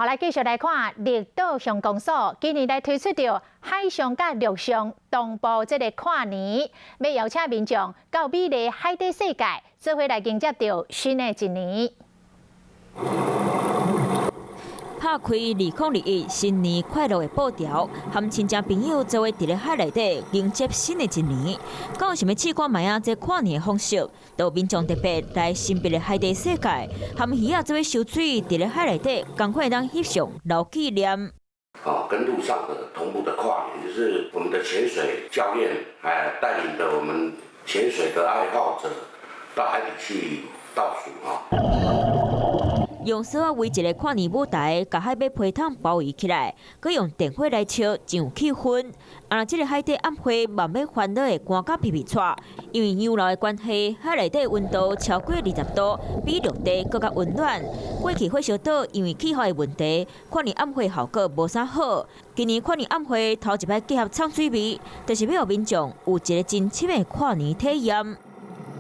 我来继续来看绿岛乡公所今年来推出着海上甲陆上同步这个跨年，要邀请民众到美丽海底世界，做伙来迎接着新的一年。拍开2021新年快乐的布条，和亲戚朋友做伙伫咧海内底迎接新的一年。敢有想要试看卖啊这跨年的方式？到民众特别来神秘的海底世界，和鱼仔做伙游水伫咧海内底，赶快当翕相留纪念。跟陆上的同步的跨年，就是我们的潜水教练，带领着我们潜水的爱好者到海底去倒数用绳仔围一个跨年舞台，把海边皮桶包围起来，佮用电火来烧，真有气氛。这个海底暗会慢慢烦恼的寒甲皮皮喘，因为洋流的关系，海内底温度超过20度，比陆地更加温暖。过去火烧岛因为气候的问题，跨年暗会效果无啥好。今年跨年暗会头一摆结合唱水味，就是要让民众有一个真深的跨年体验。